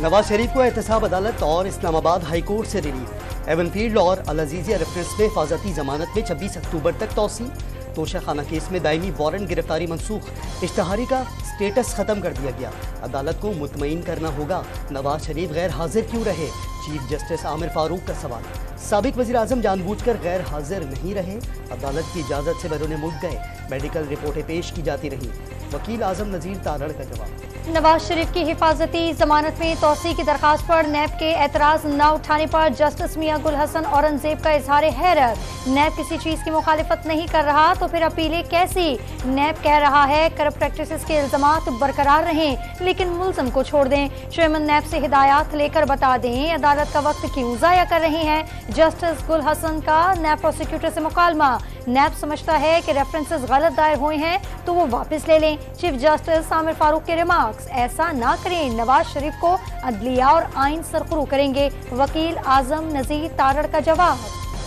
नवाज शरीफ को एहतसाब अदालत और इस्लामाबाद हाई कोर्ट से रिलीफ। एवनफील्ड और अल-अजीजिया रेफरेंस में हिफाजती जमानत में 26 अक्टूबर तक तौसी। तोशा खाना केस में दायमी वारंट गिरफ्तारी मंसूख। इश्तहारी का स्टेटस खत्म कर दिया गया। अदालत को मुतमईन करना होगा, नवाज शरीफ गैर हाजिर क्यों रहे? चीफ जस्टिस आमिर फारूक का सवाल। साबिक वज़ीर आज़म जानबूझकर गैर हाजिर नहीं रहे, अदालत की इजाज़त से बैरून मुल्क गए, मेडिकल रिपोर्टें पेश की जाती रहीं। वकील आज़म नज़ीर तारड़ का जवाब। नवाज शरीफ की हिफाजती जमानत में तौसी की दरखास्त पर नैब के एतराज़ न उठाने पर जस्टिस मियां गुल हसन औरंगजेब का इजहार हैरत। नैब किसी चीज़ की मुखालिफत नहीं कर रहा तो फिर अपीलें कैसी? नैब कह रहा है करप्ट प्रैक्टिसेस के इल्ज़ामात बरकरार रहें, लेकिन मुल्ज़म को छोड़ दें। चेयरमैन नैब से हिदायत लेकर बता दें अदालत का वक्त क्यों ज़ाया कर रहे हैं। जस्टिस गुल हसन का नैब प्रोसिक्यूटर से मुकालमा। नैब समझता है कि रेफरेंसेस गलत दायर हुए हैं तो वो वापस ले लें। चीफ जस्टिस आमिर फारूक के रिमार्क्स, ऐसा ना करें, नवाज शरीफ को अदलिया और आइन सरखुरू करेंगे। वकील आजम नज़ीर तारड़ का जवाब।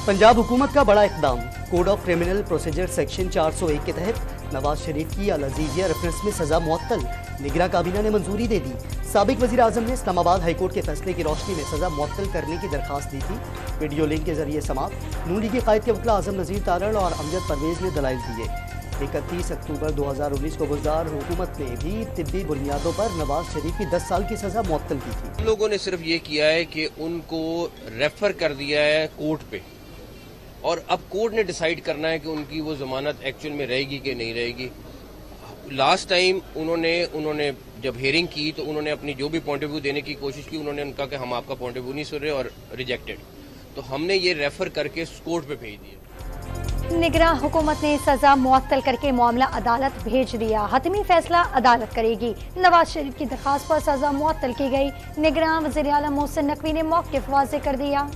पंजाब हुकूमत का बड़ा इक़दाम। Code of criminal procedure section 401 के तहत नवाज शरीफ की अल-अजीजिया रेफरेंस में सजा मुअत्तल। निगरां काबीना ने मंजूरी दे दी। साबिक वज़ीर आज़म ने इस्लामाबाद हाई कोर्ट के फैसले की रोशनी में सजा मुअत्तल करने की दरखास्त दी थी। वीडियो लिंक के जरिए समाप्त। नून लीग के कायद के वकील आज़म नज़ीर तारड़ और अमजद परवेज ने दलाइल दिए। 31 अक्टूबर 2019 को गुज़ार हुकूमत ने भी तिब्बी बुनियादों पर नवाज शरीफ की 10 साल की सजा मुअत्तल की थी। लोगों ने सिर्फ ये किया है कि उनको रेफर कर दिया है कोर्ट पे, और अब कोर्ट ने डिसाइड करना है कि उनकी वो जमानत एक्चुअल में रहेगी कि नहीं रहेगी। लास्ट टाइम उन्होंने जब हियरिंग की तो उन्होंने अपनी जो भी पॉइंट ऑफ व्यू देने की कोशिश की, उन्होंने उनका कि हम आपका पॉइंट ऑफ व्यू नहीं सुन रहे और रिजेक्टेड। तो हमने ये रेफर करके कोर्ट पे भेज दिया। निगरां हुकूमत ने सजा मुअत्तल करके मामला अदालत भेज दिया। हतमी फैसला अदालत करेगी। नवाज शरीफ की दरखास्त पर सजा मुअत्तल की गई। निगरां वज़ीर आला मोहसिन नकवी ने मौक़िफ़ वाज़ेह कर दिया।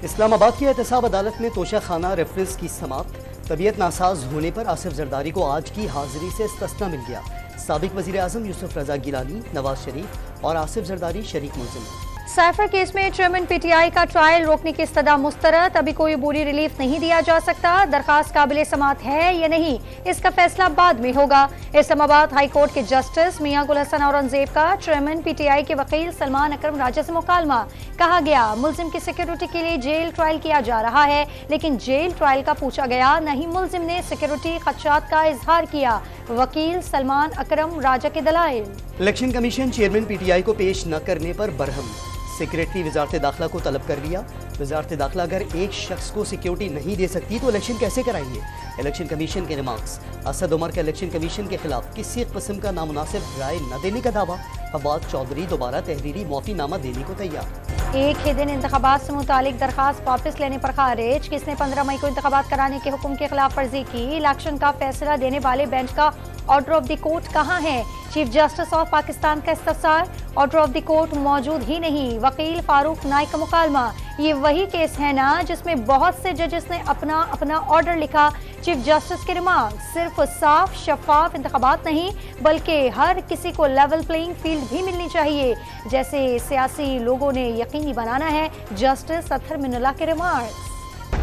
इस्लामाबाद की एहतसाब अदालत में तोशा खाना रेफरेंस की समाप्त। तबीयत नासाज होने पर आसिफ जरदारी को आज की हाजिरी से इस्तिस्ना मिल गया। साबिक वज़ीर आज़म यूसुफ रज़ा गिलानी, नवाज शरीफ और आसिफ जरदारी शरीक मुल्ज़िम। साइफर केस में चेयरमैन पीटीआई का ट्रायल रोकने की इस्तदा मुस्तरद। अभी कोई बुरी रिलीफ नहीं दिया जा सकता। दरखास्त काबिल समात है या नहीं, इसका फैसला बाद में होगा। इस्लामाबाद हाई कोर्ट के जस्टिस मियां गुल हसन औरंगजेब का चेयरमैन पीटीआई के वकील सलमान अकरम राजा से मुकालमा। कहा गया मुल्जिम की सिक्योरिटी के लिए जेल ट्रायल किया जा रहा है, लेकिन जेल ट्रायल का पूछा गया नहीं, मुल्जिम ने सिक्योरिटी खदशात का इजहार किया। वकील सलमान अकरम राजा के दलाइल। इलेक्शन कमीशन चेयरमैन पीटीआई को पेश न करने पर बरहम। सेक्रेटरी वजारत दाखिला को तलब कर लिया। वजारत दाखिला अगर एक शख्स को सिक्योरिटी नहीं दे सकती तो इलेक्शन कैसे कराएंगे? इलेक्शन कमीशन के रिमार्क्स। असद उमर का इलेक्शन कमीशन के खिलाफ किसी किस्म का नामुनासिब राय न देने का दावा। फवाद चौधरी दोबारा तहरीरी माफीनामा देने को तैयार। एक ही दिन इंतखाबात से मुतालिक दरखास्त वापस लेने पर खारिज। किसने 15 मई को इंतखाबात कराने के हुक्म की खिलाफ वर्जी की? इलेक्शन का फैसला देने वाले बेंच का ऑर्डर ऑफ द कोर्ट कहाँ है? चीफ जस्टिस ऑफ पाकिस्तान का इस्तफसार, ऑर्डर ऑफ द कोर्ट मौजूद ही नहीं। वकील फारूक नाइक का मुकालमा, ये वही केस है ना जिसमें बहुत से जजेस ने अपना अपना ऑर्डर लिखा। चीफ जस्टिस के रिमार्क, सिर्फ साफ शफाफ इंतखाबात नहीं बल्कि हर किसी को लेवल प्लेइंग फील्ड भी मिलनी चाहिए, जैसे सियासी लोगों ने यकीनी बनाना है। जस्टिस अतहर मिनुल्लाह के रिमार्क।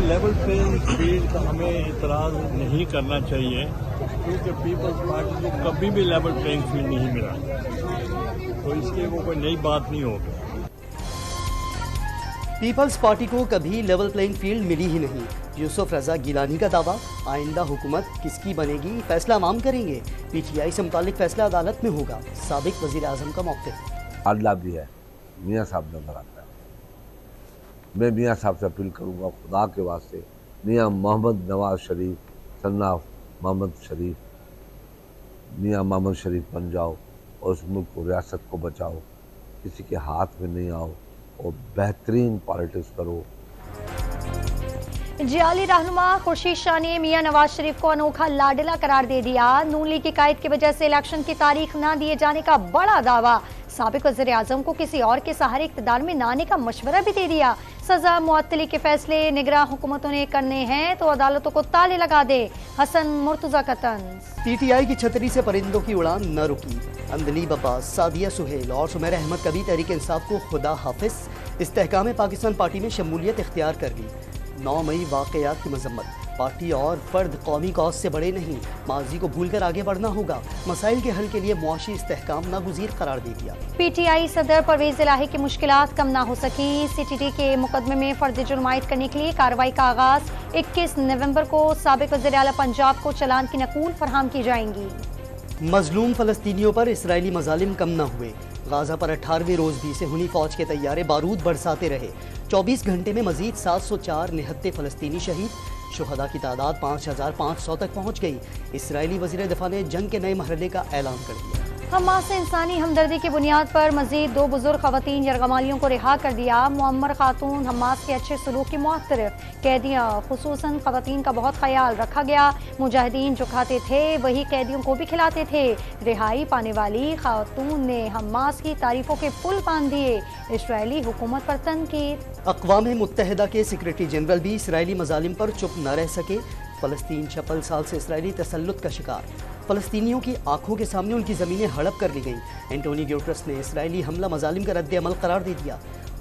लेवल प्लेइंग फील्ड का हमें इतराज नहीं करना चाहिए, क्योंकि पीपल्स पार्टी को कभी भी लेवल प्लेइंग फील्ड नहीं मिला, तो इसलिए वो कोई नई बात नहीं होगी। पीपल्स पार्टी को कभी लेवल प्लेइंग फील्ड मिली ही नहीं। यूसुफ रज़ा गिलानी का दावा, आइंदा हुकूमत किसकी बनेगी फैसला अवाम करेंगे। पीटीआई से मुतालिक फैसला अदालत में होगा। साबिक वज़ीर आज़म का मौक़िफ़। अल्लाह भी है, मियाँ साहब नजर आता है। मैं मियाँ साहब से अपील करूँगा खुदा के वास्ते, मियाँ मोहम्मद नवाज शरीफ सन्ना मोहम्मद शरीफ, मियाँ मोहम्मद शरीफ बन जाओ और उस मुल्क को, रियासत को बचाओ, किसी के हाथ में नहीं आओ और बेहतरीन पॉलिटिक्स करो। जियाली रहनुमा खुर्शीद शाह ने मियां नवाज शरीफ को अनोखा लाडला करार दे दिया। नून लीग की कायद की वजह से इलेक्शन की तारीख न दिए जाने का बड़ा दावा। साबिक वज़ीर आज़म को किसी और के सहारे इक़्तिदार में न आने का मशवरा भी दे दिया। सजा मुअत्तली के फैसले निगरां हुकूमतों ने करने हैं तो अदालतों को ताले लगा दे। हसन मुर्तज़ा का तंज। पीटीआई की छतरी से परिंदों की उड़ान न रुकी। अंदलीब अब्बास, सादिया सुहेल और सुमेर अहमद कभी तहरीक इंसाफ को खुदा हाफिज इस्तेहकाम पाकिस्तान पार्टी में शमूलियत इख्तियार कर ली। 9 मई वाक़यात की मजम्मत। پارٹی اور فرد قومی کاز سے بڑے نہیں، ماضی کو بھول کر آگے بڑھنا ہوگا، مسائل کے حل کے لیے معاشی استحکام ناگزیر قرار دے دیا۔ پی ٹی آئی صدر پرویز الہی کی مشکلات کم نہ ہو سکی، سی ٹی ٹی کے مقدمے میں فرد جرم عائد کرنے کے لیے کارروائی کا آغاز، 21 نومبر کو سابق وزیر اعلیٰ پنجاب کو چلان کی نقول فراہم کی جائیں گی۔ مظلوم فلسطینیوں پر اسرائیلی مظالم کم نہ ہوئے، غازہ پر 18ویں روز بھی صہیونی فوج کے طیارے بارود برساتے رہے، 24 گھنٹے میں مزید 704 نہتے فلسطینی شہید، شہداء کی تعداد 5500 تک پہنچ گئی۔ اسرائیلی وزیر دفاع نے جنگ کے نئے مرحلے کا اعلان کر دیا۔ حماس سے انسانی ہمدردی کی بنیاد پر مزید 2 بزرگ خواتین یرغمالیوں کو رہا کر دیا، معمر خاتون حماس کے اچھے سلوک کی معترف، قیدیاں خصوصاً خواتین کا بہت خیال رکھا گیا، مجاہدین جو کھاتے تھے وہی قیدیوں کو بھی کھلاتے تھے، رہائی پانے والی خاتون نے حماس کی تعریفوں کے پل باندھ دیے، اسرائیلی حکومت پر تنقید۔ اقوام متحدہ کے سیکریٹری جنرل بھی اسرائیلی مظالم پر چپ نہ رہ سکے، فلسطین 56 سال سے اسرائیلی تسلط کا شکار، فلسطینیوں کی آنکھوں کے سامنے ان کی زمینیں ہڑپ کر لی گئیں، اینٹونی گیوٹرس نے اسرائیلی حملہ مظالم کا رد عمل قرار دے دیا،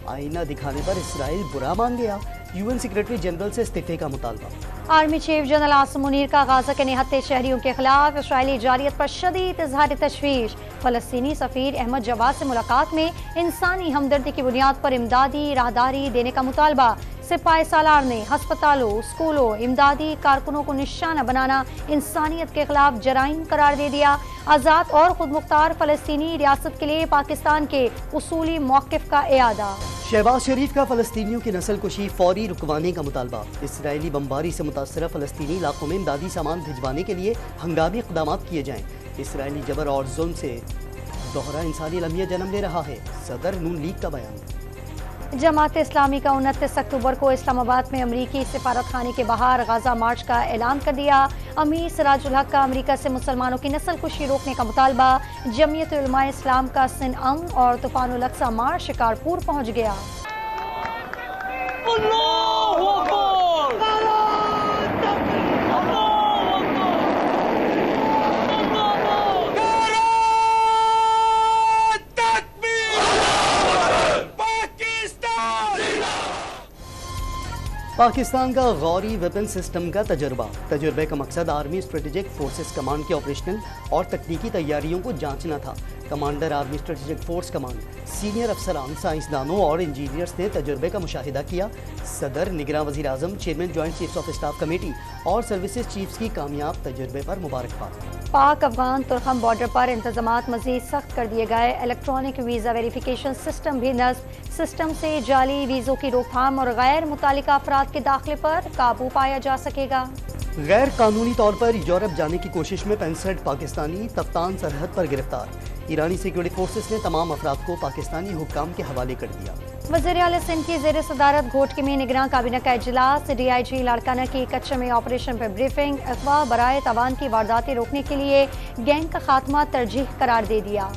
آئینہ دکھانے پر اسرائیل برا مان گیا، UN سیکریٹری جنرل سے استعفے کا مطالبہ۔ Army chief general Asim Munir کا غازہ کے نہتے شہریوں کے خلاف اسرائیلی جارحیت پر شدید اظہار تشویش، فلسطینی سفیر احمد جواد سے ملاقات میں انسانی ہمدردی کی بنیاد پر امدادی راہداری دینے کا مطالبہ، سپاہی سالار نے ہسپتالوں، اسکولوں، امدادی کارکنوں کو نشانہ بنانا انسانیت کے خلاف جرائم قرار دے دیا، آزاد اور خود مختار فلسطینی ریاست کے لیے پاکستان کے اصولی موقف کا اعادہ۔ شہباز شریف کا فلسطینیوں کی نسل کشی فوری رکوانے کا مطالبہ، اسرائیلی بمباری سے متاثرہ فلسطینی علاقوں میں امدادی سامان بھجوانے کے لیے ہنگامی اقدامات کیے جائیں، اسرائیلی جبر اور ظلم سے دوہرا انسانی المیہ جنم لے رہا ہے، صدر نون لیگ کا بیان۔ جماعت اسلامی کا 29 اکتوبر کو اسلام آباد میں امریکی سفارت خانے کے باہر غازہ مارچ کا اعلان کر دیا، امیر سراج الحق کا امریکہ سے مسلمانوں کی نسل کشی روکنے کا مطالبہ، جمعیت علماء اسلام کا سن امن اور طوفان الاقصی مارچ شکارپور پہنچ گیا۔ پاکستان کا غوری ویپن سسٹم کا تجربے کا مقصد آرمی اسٹریٹجک فورسز کمانڈ کی آپریشنل اور تکنیکی تیاریوں کو جانچنا تھا۔ Commander army strategic force command, senior افسران، سائنسدانوں اور انجینئرز نے تجربے کا مشاہدہ کیا۔ صدر، نگراں وزیر اعظم، chairman joint chiefs of staff committee اور سروسز چیفز کی کامیاب تجربے پر مبارکباد۔ پاک افغان ترکھم بارڈر پر انتظامات مزید سخت کر دیے گئے، الیکٹرانک ویزا ویریفیکیشن سسٹم بھی نصب، سسٹم سے جعلی ویزوں کی روک تھام اور غیر متعلقہ افراد کے داخلے پر قابو پایا جا سکے گا۔ غیر قانونی طور پر یورپ جانے کی کوشش میں 65 پاکستانی تفتان سرحد پر گرفتار، ایرانی سیکورٹی فورسز نے تمام افراد کو پاکستانی حکام کے حوالے کر دیا۔ وزیر اعلیٰ سندھ کی زیر صدارت گھوٹکی میں نگراں کابینہ کا اجلاس، ڈی آئی جی لاڑکانہ کی کچے میں آپریشن پر بریفنگ، اغوا برائے تاوان کی وارداتیں روکنے کے لیے گینگ کا خاتمہ ترجیح قرار دے دیا۔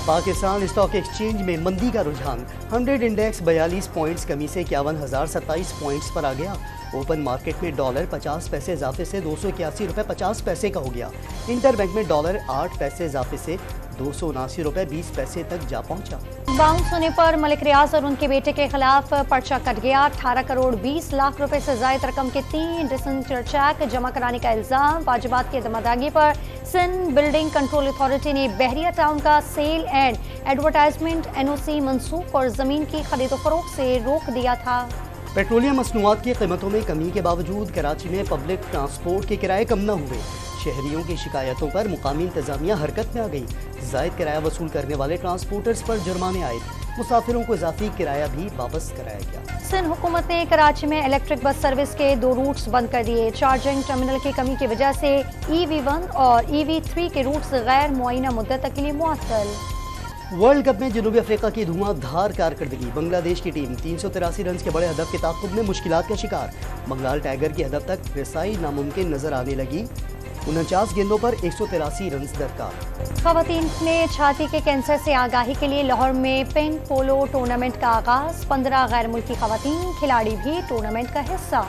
پاکستان اسٹاک ایکسچینج میں مندی کا رجحان، 100 انڈیکس 42 پوائنٹس کمی سے 51,027 پوائنٹس پر آ گیا، اوپن مارکیٹ میں ڈالر 50 پیسے اضافے سے 281 روپے 50 پیسے کا ہو گیا، انٹر بینک میں ڈالر 8 پیسے اضافے سے 279 روپے 20 پیسے تک جا پہنچا۔ باؤنس ہونے پر ملک ریاض اور ان کے بیٹے کے خلاف پرچہ کٹ گیا، 18 کروڑ 20 لاکھ روپے سے زائد رقم کے 3 ڈسنچر چیک جمع کرانے کا الزام، واجبات کی عدم ادائیگی پر سندھ بلڈنگ کنٹرول اتھارٹی نے بحریہ ٹاؤن کا سیل اینڈ ایڈورٹائزمنٹ NOC منسوخ اور زمین کی خرید و فروخت سے روک دیا تھا۔ پیٹرولیم مصنوعات کی قیمتوں میں کمی کے باوجود کراچی میں پبلک ٹرانسپورٹ کے کرائے کم نہ ہوئے، شہریوں کی شکایتوں پر مقامی انتظامیہ حرکت میں آ گئی، زائد کرایہ وصول کرنے والے ٹرانسپورٹرز پر جرمانے عائد، مسافروں کو اضافی کرایہ بھی واپس کرایا گیا۔ سندھ حکومت نے کراچی میں الیکٹرک بس سروس کے 2 روٹس بند کر دیے، چارجنگ ٹرمینل کی کمی کی وجہ سے EV1 اور EV3 کے روٹس غیر معینہ مدت تک کے لیے معطل۔ ورلڈ کپ میں جنوبی افریقہ کی دھواں دھار کارکردگی، بنگلہ دیش کی ٹیم 383 رنز کے بڑے ہدف کے تعاقب میں مشکلات کا شکار، بنگال ٹائیگر کی ہدف تک رسائی ناممکن نظر آنے لگی، 49 گیندوں پر 183 رنز درکار۔ خواتین میں چھاتی کے کینسر سے آگاہی کے لیے لاہور میں پنک پولو ٹورنامنٹ کا آغاز، 15 غیر ملکی خواتین کھلاڑی بھی ٹورنامنٹ کا حصہ۔